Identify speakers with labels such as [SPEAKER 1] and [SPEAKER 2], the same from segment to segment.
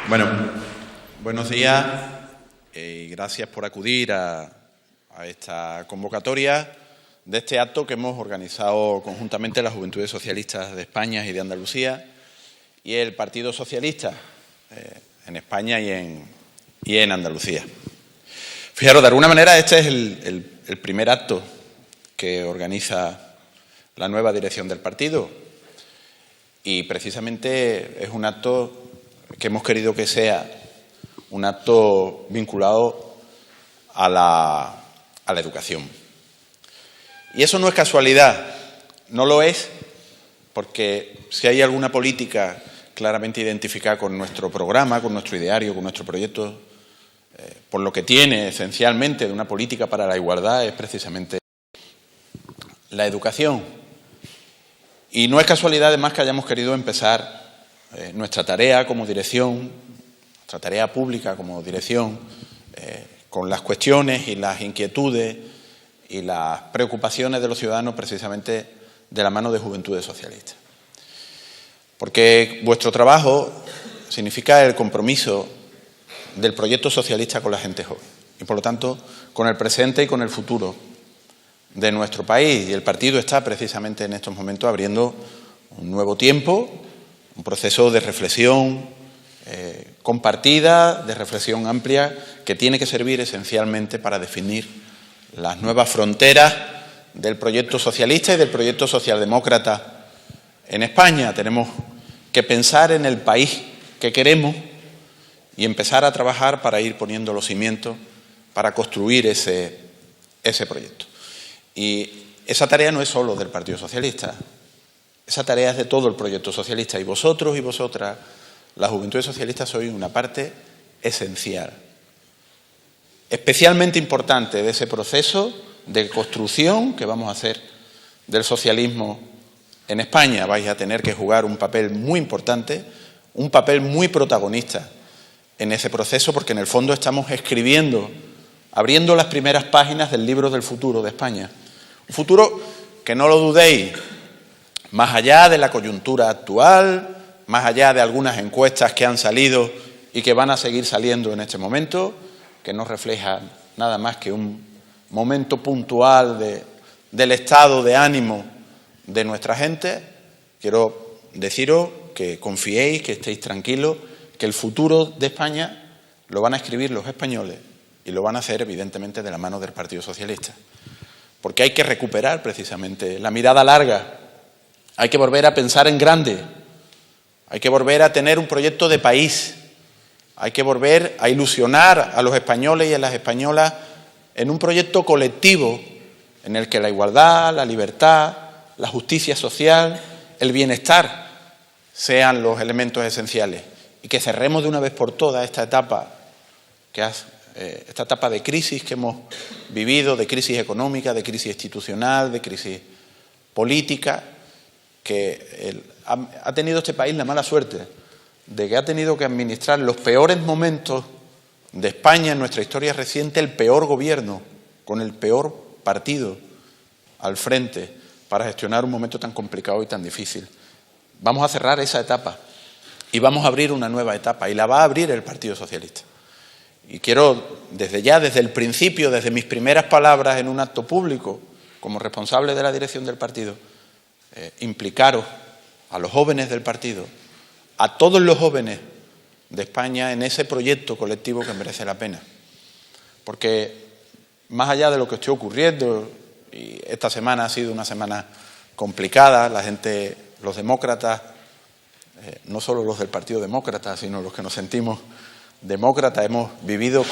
[SPEAKER 1] Bueno, buenos días y gracias por acudir a esta convocatoria de este acto que hemos organizado conjuntamente las Juventudes Socialistas de España y de Andalucía y el Partido Socialista en España y en Andalucía. Fijaros, de alguna manera este es el primer acto que organiza la nueva dirección del partido y precisamente es un acto que hemos querido que sea un acto vinculado a la educación. Y eso no es casualidad, no lo es, porque si hay alguna política claramente identificada con nuestro programa, con nuestro ideario, con nuestro proyecto, por lo que tiene esencialmente de una política para la igualdad es precisamente la educación. Y no es casualidad además que hayamos querido empezar nuestra tarea como dirección, nuestra tarea pública como dirección, con las cuestiones y las inquietudes y las preocupaciones de los ciudadanos precisamente de la mano de Juventudes Socialistas. Porque vuestro trabajo significa el compromiso del proyecto socialista con la gente joven y, por lo tanto, con el presente y con el futuro de nuestro país. Y el partido está precisamente en estos momentos abriendo un nuevo tiempo, un proceso de reflexión compartida, de reflexión amplia, que tiene que servir esencialmente para definir las nuevas fronteras del proyecto socialista y del proyecto socialdemócrata en España. Tenemos que pensar en el país que queremos y empezar a trabajar para ir poniendo los cimientos para construir ese proyecto. Y esa tarea no es solo del Partido Socialista. Esa tarea es de todo el proyecto socialista y vosotros y vosotras, las Juventudes Socialistas, sois una parte esencial, especialmente importante de ese proceso de construcción que vamos a hacer del socialismo en España. Vais a tener que jugar un papel muy importante, un papel muy protagonista en ese proceso, porque en el fondo estamos escribiendo, abriendo las primeras páginas del libro del futuro de España. Un futuro que, no lo dudéis, más allá de la coyuntura actual, más allá de algunas encuestas que han salido y que van a seguir saliendo en este momento, que no reflejan nada más que un momento puntual del estado de ánimo de nuestra gente, quiero deciros que confiéis, que estéis tranquilos, que el futuro de España lo van a escribir los españoles y lo van a hacer evidentemente de la mano del Partido Socialista. Porque hay que recuperar precisamente la mirada larga. Hay que volver a pensar en grande, hay que volver a tener un proyecto de país, hay que volver a ilusionar a los españoles y a las españolas en un proyecto colectivo en el que la igualdad, la libertad, la justicia social, el bienestar sean los elementos esenciales y que cerremos de una vez por todas esta etapa de crisis que hemos vivido, de crisis económica, de crisis institucional, de crisis política, que ha tenido este país la mala suerte de que ha tenido que administrar los peores momentos de España en nuestra historia reciente, el peor gobierno, con el peor partido al frente para gestionar un momento tan complicado y tan difícil. Vamos a cerrar esa etapa y vamos a abrir una nueva etapa y la va a abrir el Partido Socialista. Y quiero desde ya, desde el principio, desde mis primeras palabras en un acto público, como responsable de la dirección del partido, implicaros a los jóvenes del partido, a todos los jóvenes de España en ese proyecto colectivo que merece la pena. Porque más allá de lo que esté ocurriendo, y esta semana ha sido una semana complicada, la gente, los demócratas, no solo los del Partido Demócrata, sino los que nos sentimos demócratas, hemos vivido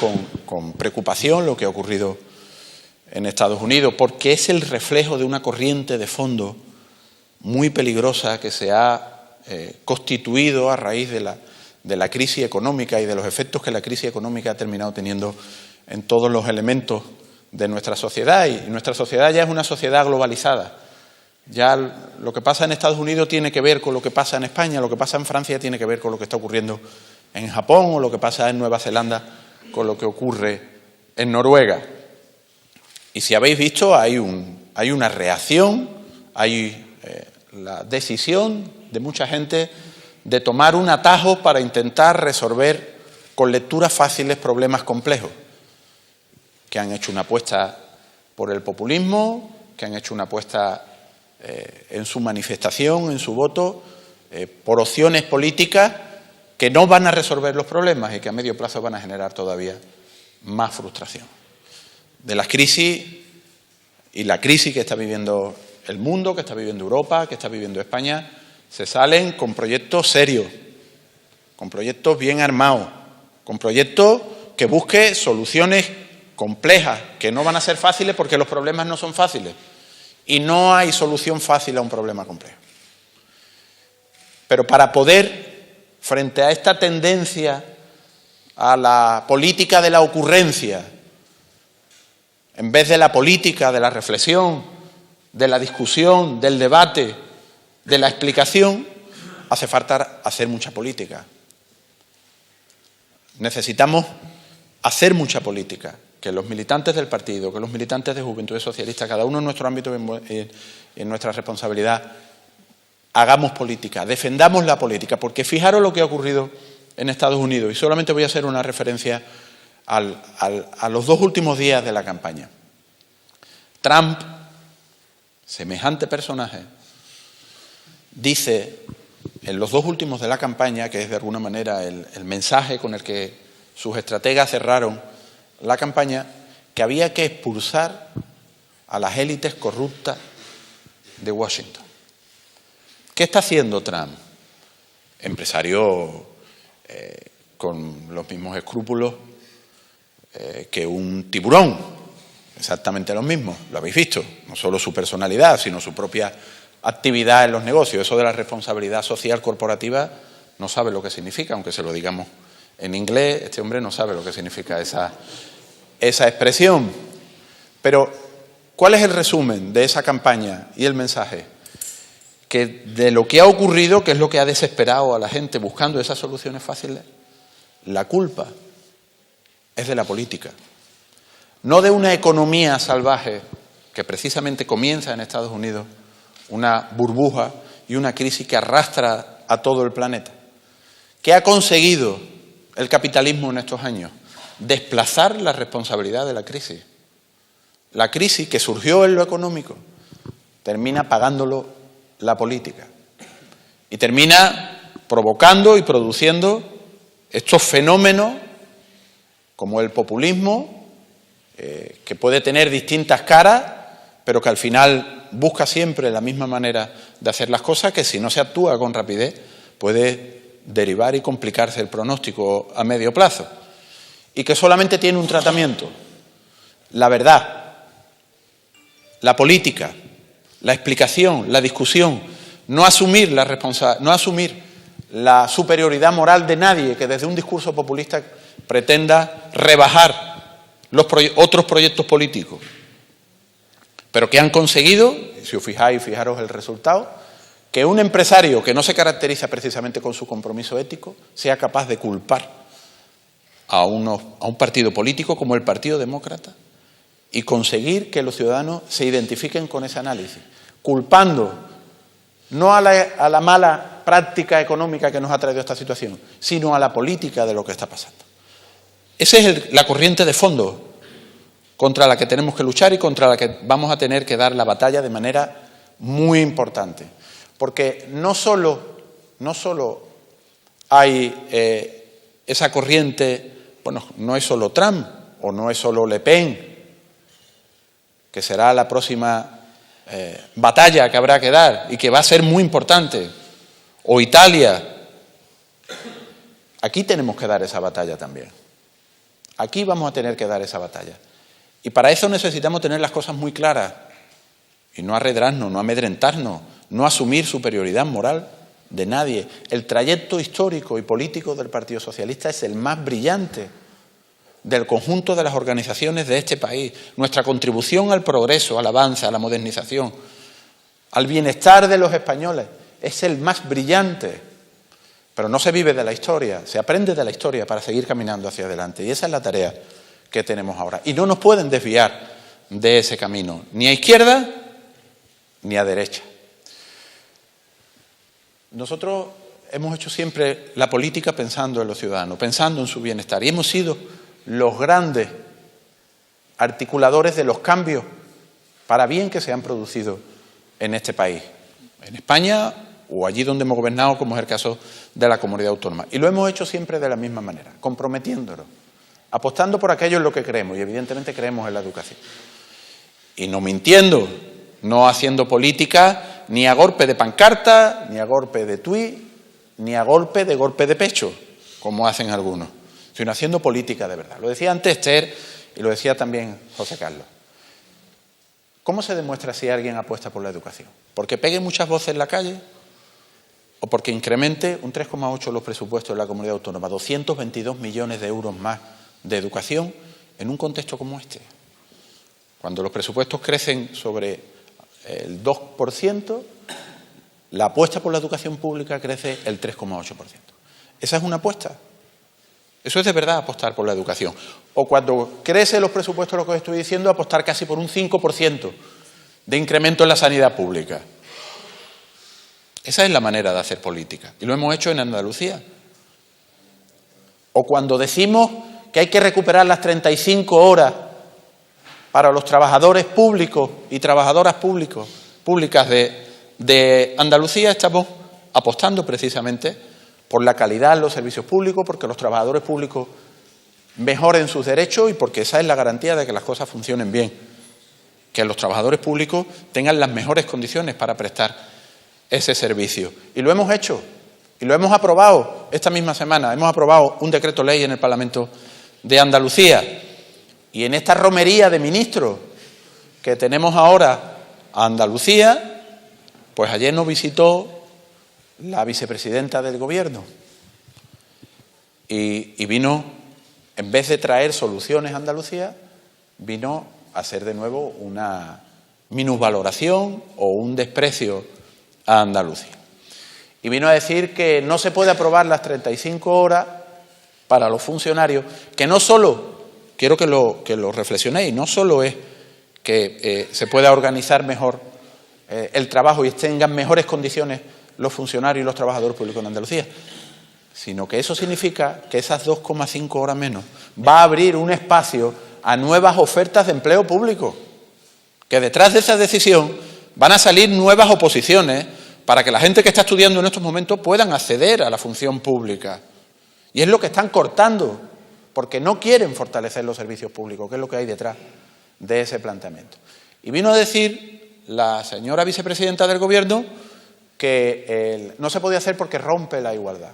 [SPEAKER 1] con preocupación lo que ha ocurrido en Estados Unidos, porque es el reflejo de una corriente de fondo muy peligrosa que se ha constituido a raíz de la crisis económica y de los efectos que la crisis económica ha terminado teniendo en todos los elementos de nuestra sociedad. Y nuestra sociedad ya es una sociedad globalizada. Ya lo que pasa en Estados Unidos tiene que ver con lo que pasa en España, lo que pasa en Francia tiene que ver con lo que está ocurriendo en Japón o lo que pasa en Nueva Zelanda con lo que ocurre en Noruega. Y si habéis visto, hay una reacción, hay la decisión de mucha gente de tomar un atajo para intentar resolver con lecturas fáciles problemas complejos, que han hecho una apuesta por el populismo, que han hecho una apuesta en su manifestación, en su voto, por opciones políticas que no van a resolver los problemas y que a medio plazo van a generar todavía más frustración. De las crisis y la crisis que está viviendo el mundo, que está viviendo Europa, que está viviendo España, se salen con proyectos serios, con proyectos bien armados, con proyectos que busquen soluciones complejas, que no van a ser fáciles porque los problemas no son fáciles y no hay solución fácil a un problema complejo. Pero para poder, frente a esta tendencia a la política de la ocurrencia, en vez de la política de la reflexión, de la discusión, del debate, de la explicación, hace falta hacer mucha política. Necesitamos hacer mucha política, que los militantes del partido, que los militantes de Juventudes Socialistas, cada uno en nuestro ámbito y en nuestra responsabilidad, hagamos política, defendamos la política, porque fijaros lo que ha ocurrido en Estados Unidos, y solamente voy a hacer una referencia a los 2 últimos días de la campaña. Trump, semejante personaje, dice en los 2 últimos de la campaña, que es de alguna manera el mensaje con el que sus estrategas cerraron la campaña, que había que expulsar a las élites corruptas de Washington. ¿Qué está haciendo Trump? Empresario con los mismos escrúpulos que un tiburón, exactamente lo mismo, lo habéis visto, no solo su personalidad, sino su propia actividad en los negocios. Eso de la responsabilidad social corporativa no sabe lo que significa, aunque se lo digamos en inglés, este hombre no sabe lo que significa esa expresión. Pero, ¿cuál es el resumen de esa campaña y el mensaje? Que de lo que ha ocurrido, que es lo que ha desesperado a la gente buscando esas soluciones fáciles, la culpa es de la política, no de una economía salvaje que precisamente comienza en Estados Unidos, una burbuja y una crisis que arrastra a todo el planeta. ¿Qué ha conseguido el capitalismo en estos años? Desplazar la responsabilidad de la crisis. La crisis que surgió en lo económico termina pagándolo la política y termina provocando y produciendo estos fenómenos como el populismo, que puede tener distintas caras, pero que al final busca siempre la misma manera de hacer las cosas, que si no se actúa con rapidez puede derivar y complicarse el pronóstico a medio plazo. Y que solamente tiene un tratamiento: la verdad, la política, la explicación, la discusión, no asumir la superioridad moral de nadie que desde un discurso populista pretenda rebajar otros proyectos políticos, pero que han conseguido, si os fijáis, fijaros el resultado, que un empresario que no se caracteriza precisamente con su compromiso ético sea capaz de culpar a un partido político como el Partido Demócrata y conseguir que los ciudadanos se identifiquen con ese análisis, culpando no a la mala práctica económica que nos ha traído esta situación, sino a la política de lo que está pasando. Esa es la corriente de fondo contra la que tenemos que luchar y contra la que vamos a tener que dar la batalla de manera muy importante. Porque no solo hay esa corriente, bueno, no es solo Trump o no es solo Le Pen, que será la próxima batalla que habrá que dar y que va a ser muy importante, o Italia. Aquí tenemos que dar esa batalla también. Aquí vamos a tener que dar esa batalla. Y para eso necesitamos tener las cosas muy claras y no arredrarnos, no amedrentarnos, no asumir superioridad moral de nadie. El trayecto histórico y político del Partido Socialista es el más brillante del conjunto de las organizaciones de este país. Nuestra contribución al progreso, al avance, a la modernización, al bienestar de los españoles es el más brillante. Pero no se vive de la historia, se aprende de la historia para seguir caminando hacia adelante. Y esa es la tarea que tenemos ahora. Y no nos pueden desviar de ese camino, ni a izquierda ni a derecha. Nosotros hemos hecho siempre la política pensando en los ciudadanos, pensando en su bienestar. Y hemos sido los grandes articuladores de los cambios para bien que se han producido en este país, en España o allí donde hemos gobernado, como es el caso de la comunidad autónoma. Y lo hemos hecho siempre de la misma manera, comprometiéndonos, apostando por aquello en lo que creemos, y evidentemente creemos en la educación. Y no mintiendo, no haciendo política ni a golpe de pancarta, ni a golpe de tuit, ni a golpe de pecho, como hacen algunos, sino haciendo política de verdad. Lo decía antes Esther y lo decía también José Carlos. ¿Cómo se demuestra si alguien apuesta por la educación? ¿Porque pegue muchas voces en la calle? ¿O porque incremente un 3,8 los presupuestos de la comunidad autónoma? 222 millones de euros más de educación en un contexto como este. Cuando los presupuestos crecen sobre el 2%, la apuesta por la educación pública crece el 3,8%. ¿Esa es una apuesta? Eso es de verdad apostar por la educación. O cuando crecen los presupuestos, lo que os estoy diciendo, apostar casi por un 5% de incremento en la sanidad pública. Esa es la manera de hacer política. Y lo hemos hecho en Andalucía. O cuando decimos que hay que recuperar las 35 horas para los trabajadores públicos y trabajadoras públicas de Andalucía, estamos apostando precisamente por la calidad en los servicios públicos, porque los trabajadores públicos mejoren sus derechos y porque esa es la garantía de que las cosas funcionen bien. Que los trabajadores públicos tengan las mejores condiciones para prestar ese servicio. Y lo hemos hecho, y lo hemos aprobado esta misma semana. Hemos aprobado un decreto ley en el Parlamento de Andalucía. Y en esta romería de ministros que tenemos ahora a Andalucía, pues ayer nos visitó la vicepresidenta del Gobierno y vino, en vez de traer soluciones a Andalucía, vino a hacer de nuevo una minusvaloración o un desprecio a Andalucía. Y vino a decir que no se puede aprobar las 35 horas para los funcionarios, que no solo, quiero que lo reflexionéis, no solo es que se pueda organizar mejor el trabajo y tengan mejores condiciones los funcionarios y los trabajadores públicos en Andalucía, sino que eso significa que esas 2,5 horas menos va a abrir un espacio a nuevas ofertas de empleo público, que detrás de esa decisión van a salir nuevas oposiciones para que la gente que está estudiando en estos momentos puedan acceder a la función pública. Y es lo que están cortando, porque no quieren fortalecer los servicios públicos, que es lo que hay detrás de ese planteamiento. Y vino a decir la señora vicepresidenta del Gobierno que no se podía hacer porque rompe la igualdad.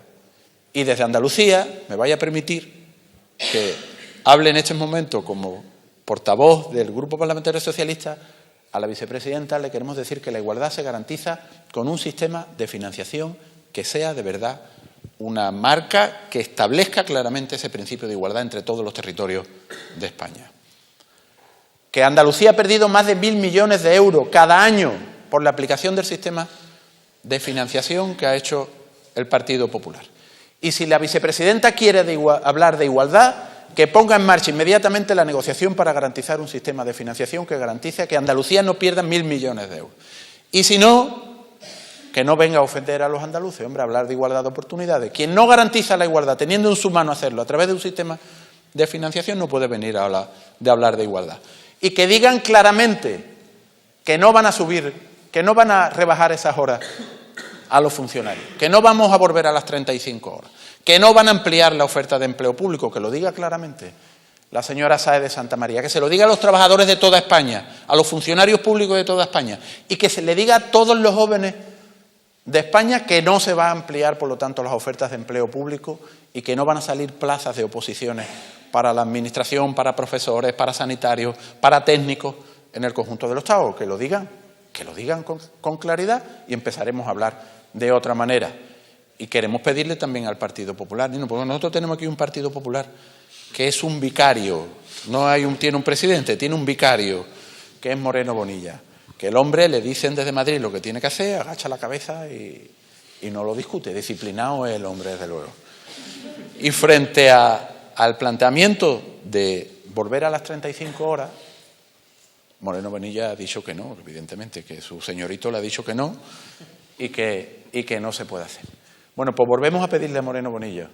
[SPEAKER 1] Y desde Andalucía, me vaya a permitir que hable en este momento como portavoz del Grupo Parlamentario Socialista, a la vicepresidenta le queremos decir que la igualdad se garantiza con un sistema de financiación que sea de verdad una marca que establezca claramente ese principio de igualdad entre todos los territorios de España. Que Andalucía ha perdido más de 1.000 millones de euros cada año por la aplicación del sistema de financiación que ha hecho el Partido Popular. Y si la vicepresidenta quiere hablar de igualdad, que ponga en marcha inmediatamente la negociación para garantizar un sistema de financiación que garantice que Andalucía no pierda 1.000 millones de euros. Y si no, que no venga a ofender a los andaluces, hombre, a hablar de igualdad de oportunidades. Quien no garantiza la igualdad, teniendo en su mano hacerlo a través de un sistema de financiación, no puede venir a hablar de igualdad. Y que digan claramente que no van a subir, que no van a rebajar esas horas a los funcionarios, que no vamos a volver a las 35 horas, que no van a ampliar la oferta de empleo público, que lo diga claramente la señora Sáez de Santamaría, que se lo diga a los trabajadores de toda España, a los funcionarios públicos de toda España, y que se le diga a todos los jóvenes de España que no se va a ampliar, por lo tanto, las ofertas de empleo público y que no van a salir plazas de oposiciones para la administración, para profesores, para sanitarios, para técnicos en el conjunto del Estado. Que lo digan con claridad y empezaremos a hablar de otra manera. Y queremos pedirle también al Partido Popular, porque nosotros tenemos aquí un Partido Popular que es un vicario, tiene un presidente, tiene un vicario, que es Moreno Bonilla, que el hombre le dicen desde Madrid lo que tiene que hacer, agacha la cabeza y no lo discute. Disciplinado es el hombre, desde luego. Y frente al planteamiento de volver a las 35 horas, Moreno Bonilla ha dicho que no, evidentemente, que su señorito le ha dicho que no y que no se puede hacer. Bueno, pues volvemos a pedirle a Moreno Bonilla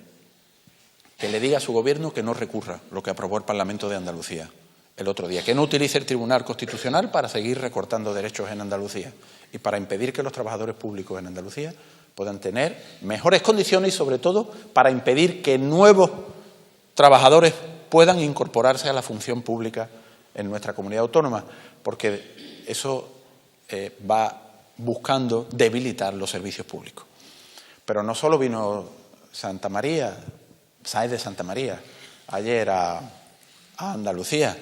[SPEAKER 1] que le diga a su gobierno que no recurra lo que aprobó el Parlamento de Andalucía el otro día, que no utilice el Tribunal Constitucional para seguir recortando derechos en Andalucía y para impedir que los trabajadores públicos en Andalucía puedan tener mejores condiciones y, sobre todo, para impedir que nuevos trabajadores puedan incorporarse a la función pública en nuestra comunidad autónoma, porque eso va buscando debilitar los servicios públicos. Pero no solo vino Sáenz de Santa María ayer a Andalucía,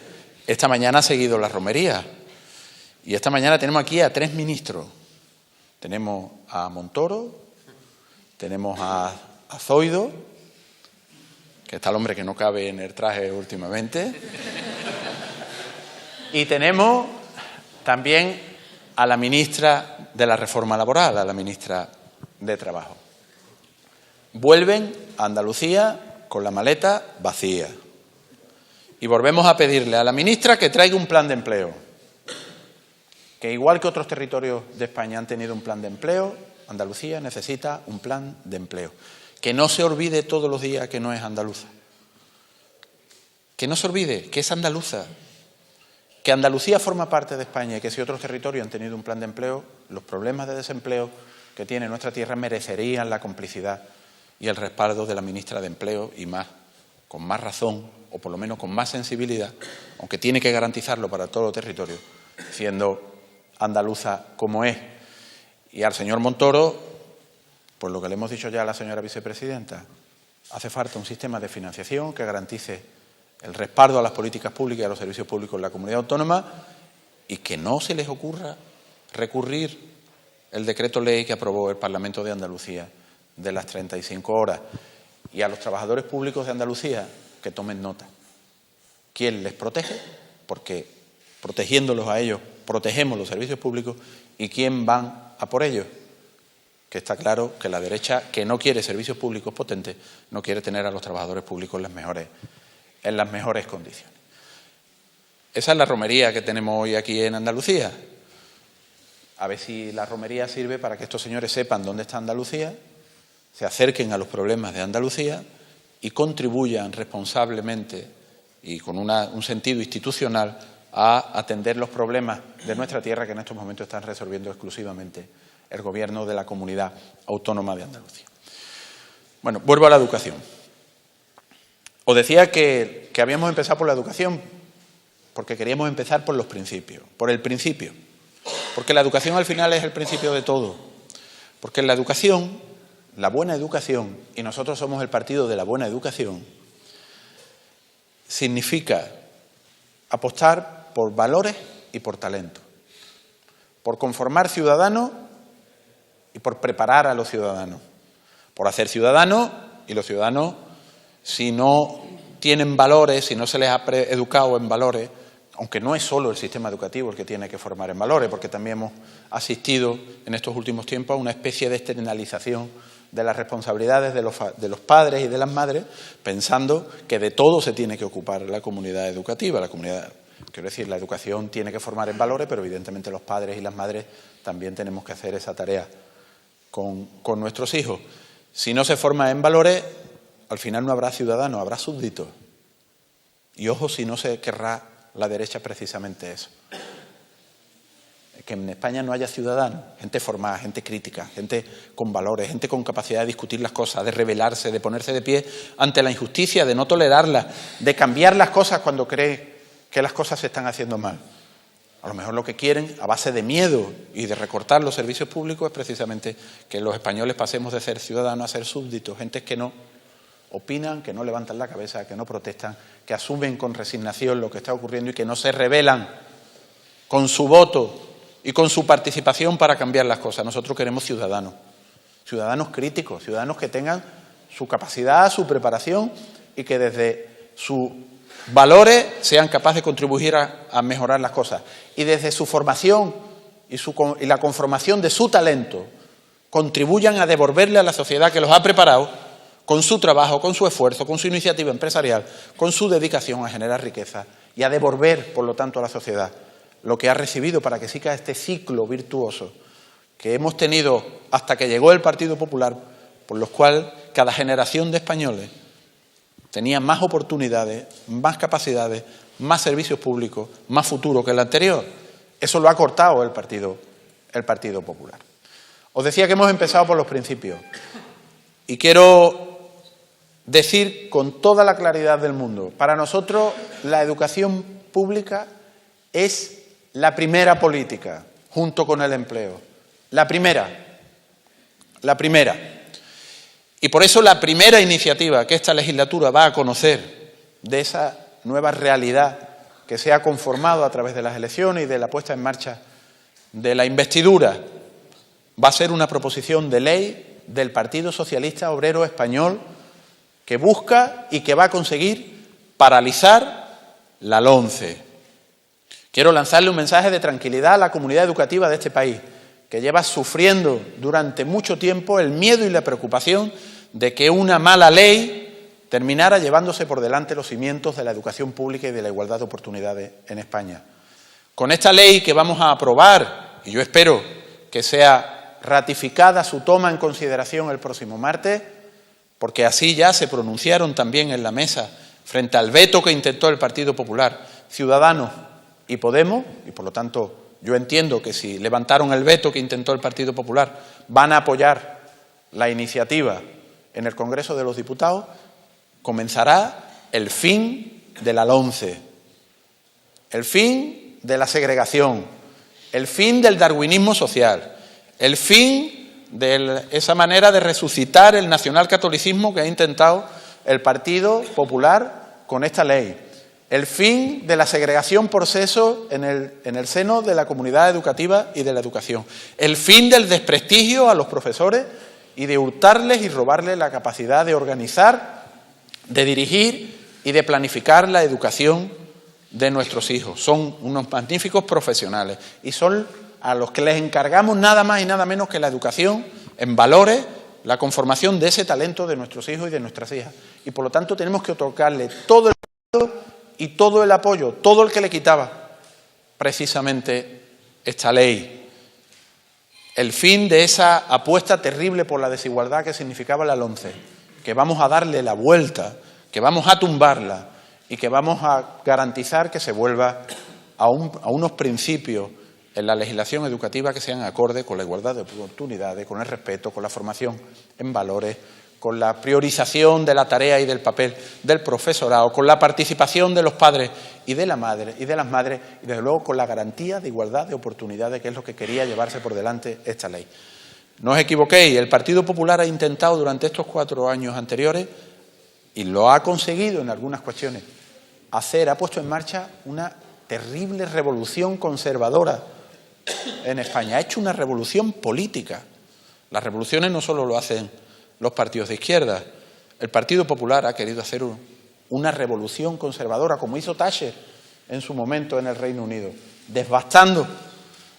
[SPEAKER 1] esta mañana ha seguido la romería y esta mañana tenemos aquí a 3 ministros. Tenemos a Montoro, tenemos a Zoido, que está el hombre que no cabe en el traje últimamente, y tenemos también a la ministra de la Reforma Laboral, a la ministra de Trabajo. Vuelven a Andalucía con la maleta vacía. Y volvemos a pedirle a la ministra que traiga un plan de empleo. Que igual que otros territorios de España han tenido un plan de empleo, Andalucía necesita un plan de empleo. Que no se olvide todos los días que no es andaluza. Que no se olvide que es andaluza. Que Andalucía forma parte de España y que si otros territorios han tenido un plan de empleo, los problemas de desempleo que tiene nuestra tierra merecerían la complicidad y el respaldo de la ministra de Empleo y más, con más razón, o por lo menos con más sensibilidad, aunque tiene que garantizarlo para todo el territorio, siendo andaluza como es. Y al señor Montoro, pues lo que le hemos dicho ya a la señora vicepresidenta, hace falta un sistema de financiación que garantice el respaldo a las políticas públicas y a los servicios públicos en la comunidad autónoma y que no se les ocurra recurrir el decreto ley que aprobó el Parlamento de Andalucía de las 35 horas. Y a los trabajadores públicos de Andalucía que tomen nota. ¿Quién les protege? Porque protegiéndolos a ellos protegemos los servicios públicos. ¿Y quién van a por ellos? Que está claro que la derecha, que no quiere servicios públicos potentes, no quiere tener a los trabajadores públicos en las mejores condiciones. Esa es la romería que tenemos hoy aquí en Andalucía. A ver si la romería sirve para que estos señores sepan dónde está Andalucía, se acerquen a los problemas de Andalucía y contribuyan responsablemente y con un sentido institucional a atender los problemas de nuestra tierra que en estos momentos están resolviendo exclusivamente el Gobierno de la Comunidad Autónoma de Andalucía. Bueno, vuelvo a la educación. Os decía que habíamos empezado por la educación porque queríamos empezar por los principios, por el principio. Porque la educación al final es el principio de todo. Porque en la educación, la buena educación, y nosotros somos el partido de la buena educación, significa apostar por valores y por talento. Por conformar ciudadanos y por preparar a los ciudadanos. Por hacer ciudadanos, y los ciudadanos, si no tienen valores, si no se les ha educado en valores, aunque no es solo el sistema educativo el que tiene que formar en valores, porque también hemos asistido en estos últimos tiempos a una especie de externalización de las responsabilidades de los padres y de las madres, pensando que de todo se tiene que ocupar la comunidad educativa. Quiero decir, la educación tiene que formar en valores, pero evidentemente los padres y las madres también tenemos que hacer esa tarea con nuestros hijos. Si no se forma en valores, al final no habrá ciudadanos, habrá súbditos. Y ojo si no se querrá la derecha precisamente eso. Que en España no haya ciudadanos, gente formada, gente crítica, gente con valores, gente con capacidad de discutir las cosas, de rebelarse, de ponerse de pie ante la injusticia, de no tolerarla, de cambiar las cosas cuando cree que las cosas se están haciendo mal. A lo mejor lo que quieren, a base de miedo y de recortar los servicios públicos, es precisamente que los españoles pasemos de ser ciudadanos a ser súbditos, gentes que no opinan, que no levantan la cabeza, que no protestan, que asumen con resignación lo que está ocurriendo y que no se rebelan con su voto y con su participación para cambiar las cosas. Nosotros queremos ciudadanos, ciudadanos críticos, ciudadanos que tengan su capacidad, su preparación y que desde sus valores sean capaces de contribuir a mejorar las cosas. Y desde su formación y la conformación de su talento contribuyan a devolverle a la sociedad que los ha preparado con su trabajo, con su esfuerzo, con su iniciativa empresarial, con su dedicación a generar riqueza y a devolver, por lo tanto, a la sociedad lo que ha recibido para que siga este ciclo virtuoso que hemos tenido hasta que llegó el Partido Popular por los cuales cada generación de españoles tenía más oportunidades, más capacidades, más servicios públicos, más futuro que el anterior. Eso lo ha cortado el Partido Popular. Os decía que hemos empezado por los principios y quiero decir con toda la claridad del mundo, para nosotros la educación pública es la primera política, junto con el empleo. La primera. Y por eso la primera iniciativa que esta legislatura va a conocer de esa nueva realidad que se ha conformado a través de las elecciones y de la puesta en marcha de la investidura, va a ser una proposición de ley del Partido Socialista Obrero Español que busca y que va a conseguir paralizar la LOMCE. Quiero lanzarle un mensaje de tranquilidad a la comunidad educativa de este país, que lleva sufriendo durante mucho tiempo el miedo y la preocupación de que una mala ley terminara llevándose por delante los cimientos de la educación pública y de la igualdad de oportunidades en España. Con esta ley que vamos a aprobar, y yo espero que sea ratificada su toma en consideración el próximo martes, porque así ya se pronunciaron también en la mesa frente al veto que intentó el Partido Popular, Ciudadanos y Podemos, y por lo tanto yo entiendo que si levantaron el veto que intentó el Partido Popular van a apoyar la iniciativa en el Congreso de los Diputados, comenzará el fin de la LOMCE, el fin de la segregación, el fin del darwinismo social, el fin de esa manera de resucitar el nacionalcatolicismo que ha intentado el Partido Popular con esta ley, el fin de la segregación por sexo en el seno de la comunidad educativa y de la educación, el fin del desprestigio a los profesores y de hurtarles y robarles la capacidad de organizar, de dirigir y de planificar la educación de nuestros hijos. Son unos magníficos profesionales y son a los que les encargamos nada más y nada menos que la educación en valores, la conformación de ese talento de nuestros hijos y de nuestras hijas. Y por lo tanto tenemos que otorgarle todo el y todo el apoyo, todo el que le quitaba precisamente esta ley. El fin de esa apuesta terrible por la desigualdad que significaba la LOMCE, que vamos a darle la vuelta, que vamos a tumbarla y que vamos a garantizar que se vuelva a unos principios en la legislación educativa que sean acorde con la igualdad de oportunidades, con el respeto, con la formación en valores, con la priorización de la tarea y del papel del profesorado, con la participación de los padres y de las madres, y desde luego con la garantía de igualdad de oportunidades, que es lo que quería llevarse por delante esta ley. No os equivoquéis, el Partido Popular ha intentado durante estos 4 años anteriores, y lo ha conseguido en algunas cuestiones, ha puesto en marcha una terrible revolución conservadora en España. Ha hecho una revolución política. Las revoluciones no solo lo hacen los partidos de izquierda. El Partido Popular ha querido hacer una revolución conservadora, como hizo Thatcher en su momento en el Reino Unido, devastando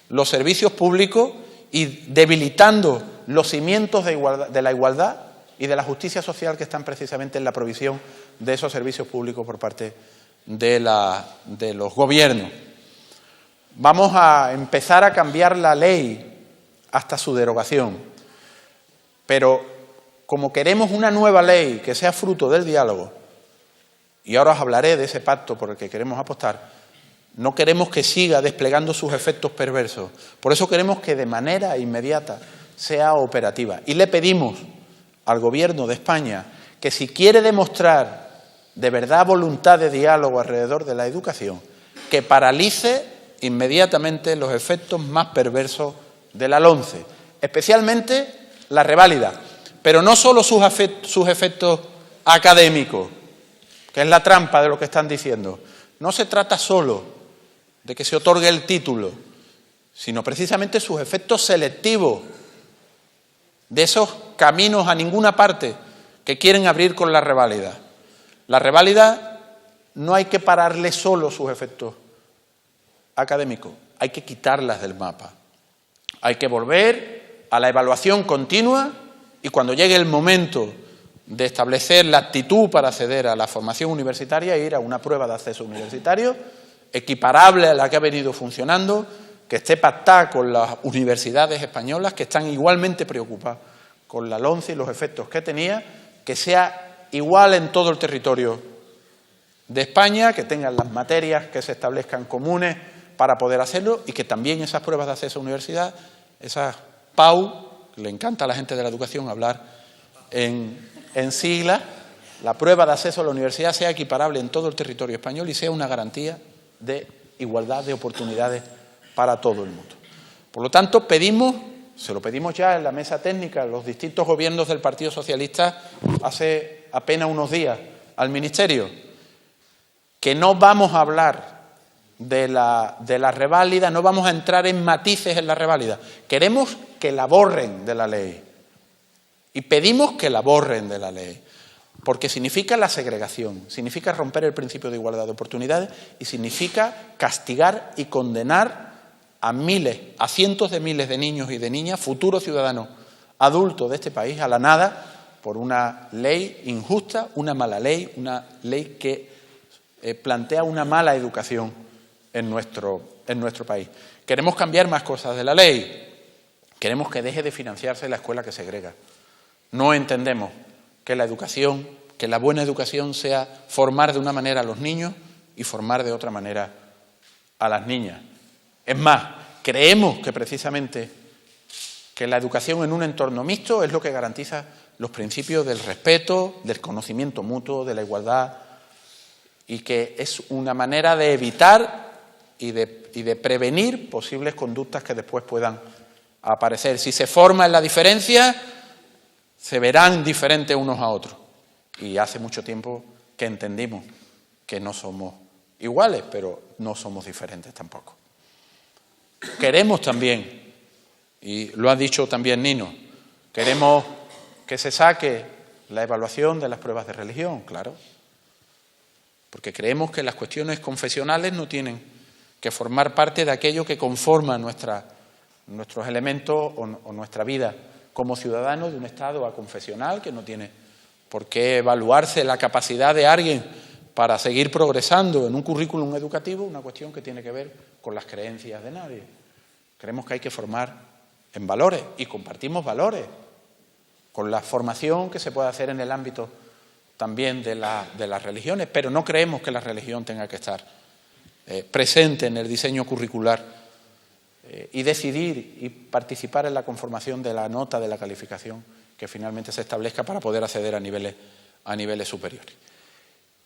[SPEAKER 1] los servicios públicos y debilitando los cimientos de la igualdad y de la justicia social que están precisamente en la provisión de esos servicios públicos por parte de los gobiernos. Vamos a empezar a cambiar la ley hasta su derogación, pero como queremos una nueva ley que sea fruto del diálogo, y ahora os hablaré de ese pacto por el que queremos apostar, no queremos que siga desplegando sus efectos perversos. Por eso queremos que de manera inmediata sea operativa. Y le pedimos al Gobierno de España que si quiere demostrar de verdad voluntad de diálogo alrededor de la educación, que paralice inmediatamente los efectos más perversos de la LOMCE, especialmente la reválida. Pero no solo sus efectos académicos, que es la trampa de lo que están diciendo. No se trata solo de que se otorgue el título, sino precisamente sus efectos selectivos, de esos caminos a ninguna parte que quieren abrir con la reválida. La reválida no hay que pararle solo sus efectos académicos, hay que quitarlas del mapa. Hay que volver a la evaluación continua y cuando llegue el momento de establecer la actitud para acceder a la formación universitaria, ir a una prueba de acceso universitario equiparable a la que ha venido funcionando, que esté pactada con las universidades españolas, que están igualmente preocupadas con la LOMCE y los efectos que tenía, que sea igual en todo el territorio de España, que tengan las materias que se establezcan comunes para poder hacerlo y que también esas pruebas de acceso a la universidad, esas PAU, le encanta a la gente de la educación hablar en siglas, la prueba de acceso a la universidad sea equiparable en todo el territorio español y sea una garantía de igualdad de oportunidades para todo el mundo. Por lo tanto, se lo pedimos ya en la mesa técnica a los distintos gobiernos del Partido Socialista hace apenas unos días al Ministerio, que no vamos a hablar de la reválida, no vamos a entrar en matices en la reválida. Queremos que la borren de la ley. Y pedimos que la borren de la ley. Porque significa la segregación, significa romper el principio de igualdad de oportunidades y significa castigar y condenar a cientos de miles de niños y de niñas, futuros ciudadanos adultos de este país, a la nada por una ley injusta, una mala ley, una ley que plantea una mala educación en nuestro país. Queremos cambiar más cosas de la ley. Queremos que deje de financiarse la escuela que segrega. No entendemos que la buena educación sea formar de una manera a los niños y formar de otra manera a las niñas. Es más, creemos que precisamente que la educación en un entorno mixto es lo que garantiza los principios del respeto, del conocimiento mutuo, de la igualdad, y que es una manera de evitar y de prevenir posibles conductas que después puedan aparecer. Si se forma en la diferencia, se verán diferentes unos a otros. Y hace mucho tiempo que entendimos que no somos iguales, pero no somos diferentes tampoco. Queremos también, y lo ha dicho también Nino, queremos que se saque la evaluación de las pruebas de religión, claro, porque creemos que las cuestiones confesionales no tienen que formar parte de aquello que conforma nuestros elementos o nuestra vida como ciudadanos de un Estado aconfesional, que no tiene por qué evaluarse la capacidad de alguien para seguir progresando en un currículum educativo, una cuestión que tiene que ver con las creencias de nadie. Creemos que hay que formar en valores y compartimos valores con la formación que se puede hacer en el ámbito también de las religiones, pero no creemos que la religión tenga que estar presente en el diseño curricular y decidir y participar en la conformación de la nota de la calificación que finalmente se establezca para poder acceder a niveles superiores.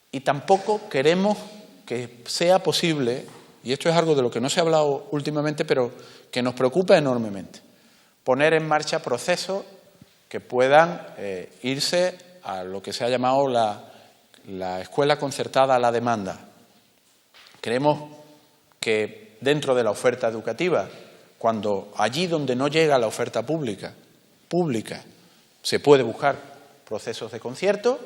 [SPEAKER 1] Y tampoco queremos que sea posible, y esto es algo de lo que no se ha hablado últimamente, pero que nos preocupa enormemente, poner en marcha procesos que puedan irse a lo que se ha llamado la escuela concertada a la demanda. Creemos que dentro de la oferta educativa, cuando allí donde no llega la oferta pública, se puede buscar procesos de concierto,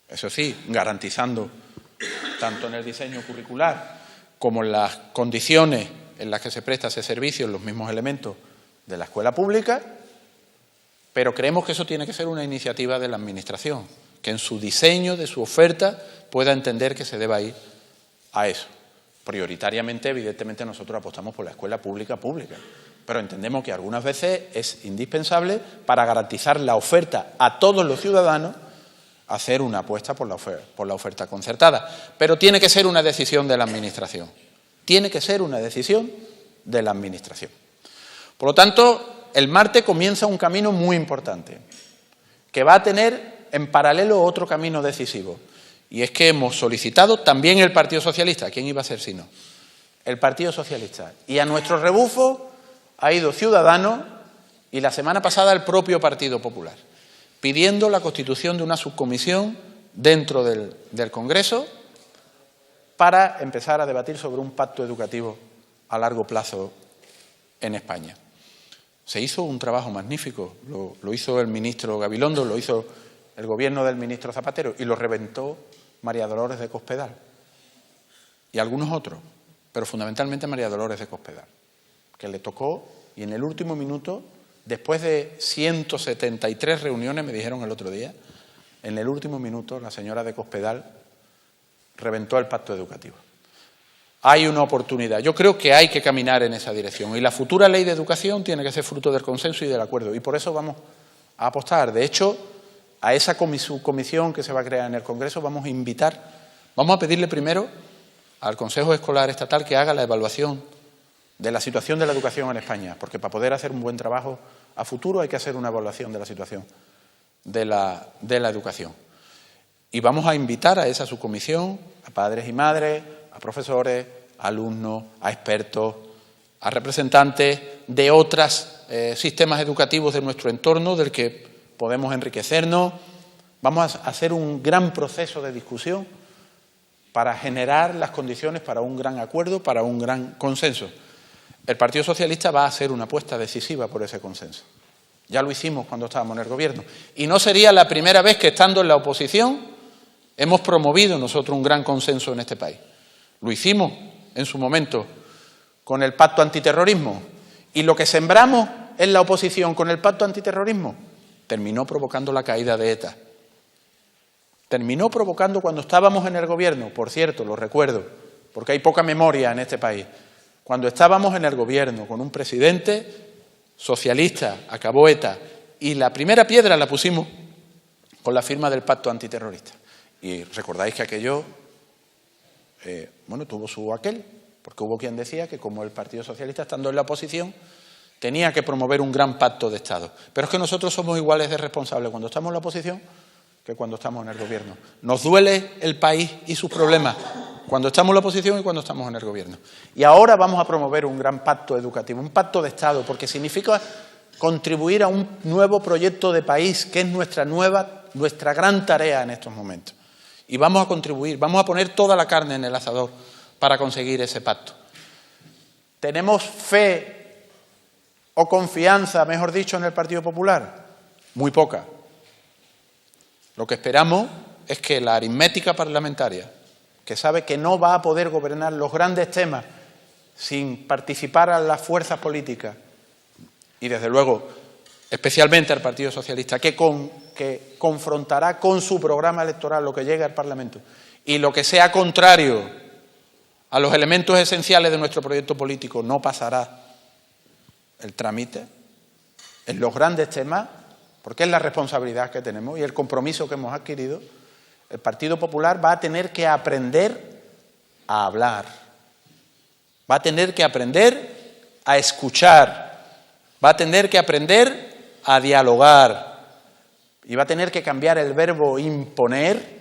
[SPEAKER 1] eso sí, garantizando tanto en el diseño curricular como en las condiciones en las que se presta ese servicio, los mismos elementos de la escuela pública, pero creemos que eso tiene que ser una iniciativa de la Administración, que en su diseño, de su oferta, pueda entender que se deba ir a eso. Prioritariamente, evidentemente, nosotros apostamos por la escuela pública, pero entendemos que algunas veces es indispensable para garantizar la oferta a todos los ciudadanos hacer una apuesta por la oferta concertada. Pero tiene que ser una decisión de la Administración. Tiene que ser una decisión de la Administración. Por lo tanto, el martes comienza un camino muy importante, que va a tener en paralelo otro camino decisivo. Y es que hemos solicitado también el Partido Socialista, ¿quién iba a ser si no? El Partido Socialista. Y a nuestro rebufo ha ido Ciudadanos y la semana pasada el propio Partido Popular, pidiendo la constitución de una subcomisión dentro del Congreso para empezar a debatir sobre un pacto educativo a largo plazo en España. Se hizo un trabajo magnífico, lo hizo el ministro Gabilondo, lo hizo el gobierno del ministro Zapatero y lo reventó María Dolores de Cospedal y algunos otros, pero fundamentalmente María Dolores de Cospedal, que le tocó y en el último minuto, después de 173 reuniones, me dijeron el otro día, en el último minuto la señora de Cospedal reventó el pacto educativo. Hay una oportunidad. Yo creo que hay que caminar en esa dirección y la futura ley de educación tiene que ser fruto del consenso y del acuerdo y por eso vamos a apostar. De hecho, a esa subcomisión que se va a crear en el Congreso vamos a pedirle primero al Consejo Escolar Estatal que haga la evaluación de la situación de la educación en España, porque para poder hacer un buen trabajo a futuro hay que hacer una evaluación de la situación de la educación. Y vamos a invitar a esa subcomisión a padres y madres, a profesores, a alumnos, a expertos, a representantes de otros sistemas educativos de nuestro entorno, del que podemos enriquecernos. Vamos a hacer un gran proceso de discusión para generar las condiciones para un gran acuerdo, para un gran consenso. El Partido Socialista va a hacer una apuesta decisiva por ese consenso. Ya lo hicimos cuando estábamos en el Gobierno. Y no sería la primera vez que, estando en la oposición, hemos promovido nosotros un gran consenso en este país. Lo hicimos en su momento con el Pacto Antiterrorismo. Y lo que sembramos en la oposición con el Pacto Antiterrorismo terminó provocando la caída de ETA. Terminó provocando cuando estábamos en el Gobierno, por cierto, lo recuerdo, porque hay poca memoria en este país. Cuando estábamos en el Gobierno con un presidente socialista, acabó ETA, y la primera piedra la pusimos con la firma del Pacto Antiterrorista. Y recordáis que aquello, tuvo su aquel, porque hubo quien decía que como el Partido Socialista, estando en la oposición, tenía que promover un gran pacto de Estado. Pero es que nosotros somos iguales de responsables cuando estamos en la oposición que cuando estamos en el Gobierno. Nos duele el país y sus problemas cuando estamos en la oposición y cuando estamos en el Gobierno. Y ahora vamos a promover un gran pacto educativo, un pacto de Estado, porque significa contribuir a un nuevo proyecto de país, que es nuestra gran tarea en estos momentos. Y vamos a contribuir, vamos a poner toda la carne en el asador para conseguir ese pacto. ¿Tenemos fe o confianza, mejor dicho, en el Partido Popular? Muy poca. Lo que esperamos es que la aritmética parlamentaria, que sabe que no va a poder gobernar los grandes temas sin participar a las fuerzas políticas, y desde luego, especialmente al Partido Socialista, que confrontará con su programa electoral lo que llegue al Parlamento, y lo que sea contrario a los elementos esenciales de nuestro proyecto político no pasará el trámite en los grandes temas, porque es la responsabilidad que tenemos y el compromiso que hemos adquirido. El Partido Popular va a tener que aprender a hablar, va a tener que aprender a escuchar, va a tener que aprender a dialogar y va a tener que cambiar el verbo imponer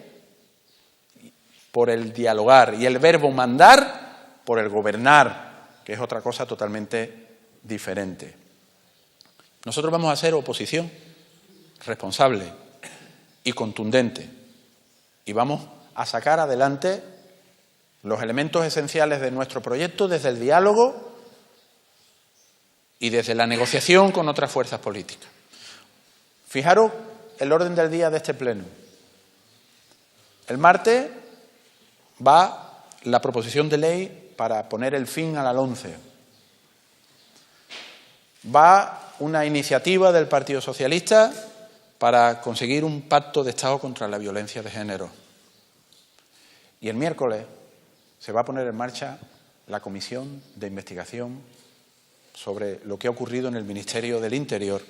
[SPEAKER 1] por el dialogar y el verbo mandar por el gobernar, que es otra cosa totalmente diferente. Nosotros vamos a ser oposición responsable y contundente y vamos a sacar adelante los elementos esenciales de nuestro proyecto desde el diálogo y desde la negociación con otras fuerzas políticas. Fijaros el orden del día de este pleno. El martes va la proposición de ley para poner el fin a la LOMCE. Va una iniciativa del Partido Socialista para conseguir un pacto de Estado contra la violencia de género. Y el miércoles se va a poner en marcha la comisión de investigación sobre lo que ha ocurrido en el Ministerio del Interior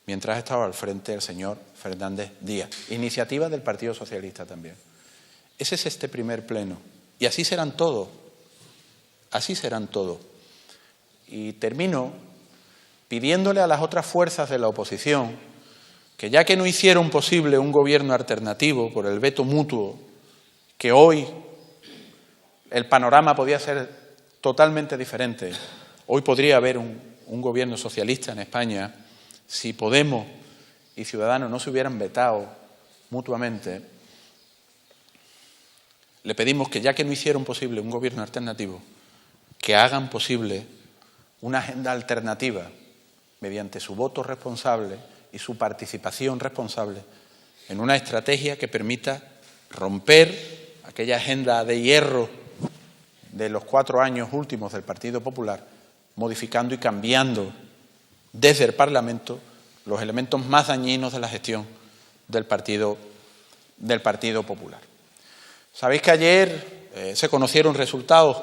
[SPEAKER 1] mientras ha estado al frente el señor Fernández Díaz. Iniciativa del Partido Socialista también. Ese es este primer pleno. Y así serán todos. Así serán todos. Y termino pidiéndole a las otras fuerzas de la oposición que, ya que no hicieron posible un gobierno alternativo por el veto mutuo, que hoy el panorama podía ser totalmente diferente. Hoy podría haber un gobierno socialista en España si Podemos y Ciudadanos no se hubieran vetado mutuamente. Le pedimos que, ya que no hicieron posible un gobierno alternativo, que hagan posible una agenda alternativa mediante su voto responsable y su participación responsable en una estrategia que permita romper aquella agenda de hierro de los 4 años últimos del Partido Popular, modificando y cambiando desde el Parlamento los elementos más dañinos de la gestión del Partido Popular. Sabéis que ayer se conocieron resultados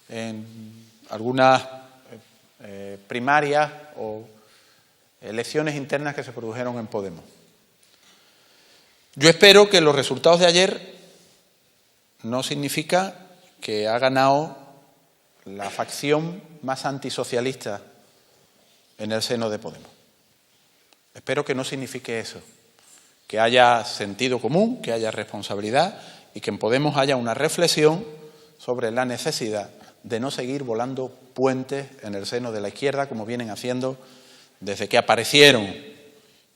[SPEAKER 1] en algunas primarias o elecciones internas que se produjeron en Podemos. Yo espero que los resultados de ayer no significan que ha ganado la facción más antisocialista en el seno de Podemos. Espero que no signifique eso, que haya sentido común, que haya responsabilidad y que en Podemos haya una reflexión sobre la necesidad de no seguir volando puentes en el seno de la izquierda como vienen haciendo desde que aparecieron,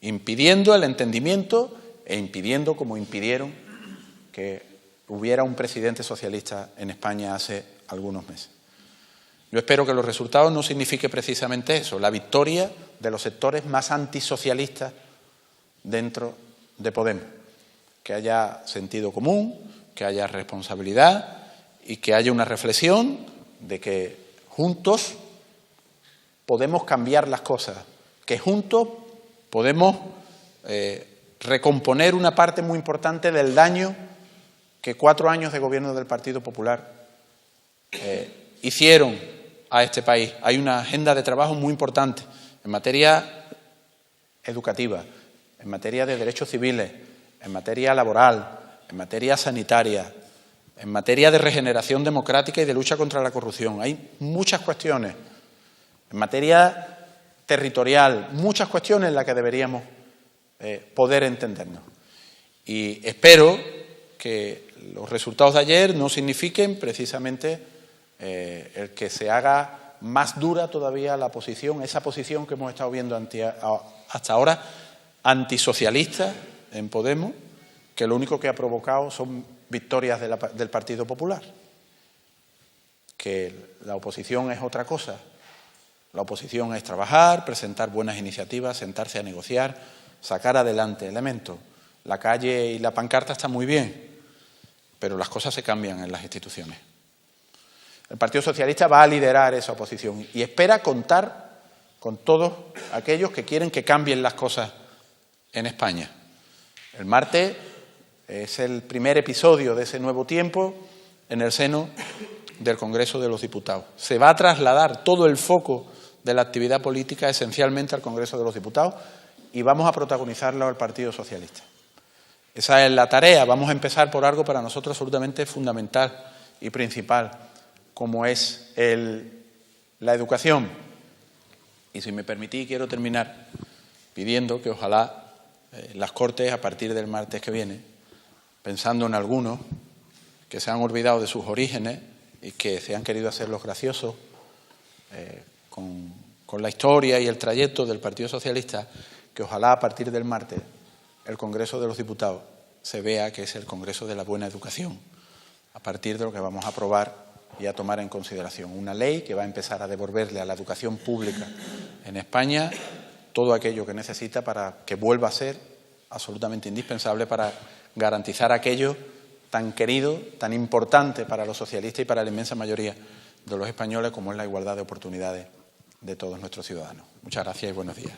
[SPEAKER 1] impidiendo el entendimiento e impidiendo, como impidieron, que hubiera un presidente socialista en España hace algunos meses. Yo espero que los resultados no signifiquen precisamente eso, la victoria de los sectores más antisocialistas dentro de Podemos, que haya sentido común, que haya responsabilidad y que haya una reflexión de que juntos podemos cambiar las cosas, que juntos podemos recomponer una parte muy importante del daño que 4 años de gobierno del Partido Popular hicieron a este país. Hay una agenda de trabajo muy importante en materia educativa, en materia de derechos civiles, en materia laboral, en materia sanitaria, en materia de regeneración democrática y de lucha contra la corrupción. Hay muchas cuestiones, en materia territorial, muchas cuestiones en las que deberíamos poder entendernos. Y espero que los resultados de ayer no signifiquen precisamente el que se haga más dura todavía la posición, esa posición que hemos estado viendo hasta ahora, antisocialista en Podemos, que lo único que ha provocado son victorias del Partido Popular. Que la oposición es otra cosa. La oposición es trabajar, presentar buenas iniciativas, sentarse a negociar, sacar adelante elementos. La calle y la pancarta están muy bien, pero las cosas se cambian en las instituciones. El Partido Socialista va a liderar esa oposición y espera contar con todos aquellos que quieren que cambien las cosas en España. El martes es el primer episodio de ese nuevo tiempo en el seno del Congreso de los Diputados. Se va a trasladar todo el foco de la actividad política esencialmente al Congreso de los Diputados y vamos a protagonizarlo al Partido Socialista. Esa es la tarea. Vamos a empezar por algo para nosotros absolutamente fundamental y principal, como es la educación. Y si me permitís, quiero terminar pidiendo que ojalá las Cortes, a partir del martes que viene, pensando en algunos que se han olvidado de sus orígenes y que se han querido hacer los graciosos con la historia y el trayecto del Partido Socialista, que ojalá a partir del martes el Congreso de los Diputados se vea que es el Congreso de la buena educación, a partir de lo que vamos a aprobar y a tomar en consideración. Una ley que va a empezar a devolverle a la educación pública en España todo aquello que necesita para que vuelva a ser absolutamente indispensable para garantizar aquello tan querido, tan importante para los socialistas y para la inmensa mayoría de los españoles como es la igualdad de oportunidades de todos nuestros ciudadanos. Muchas gracias y buenos días.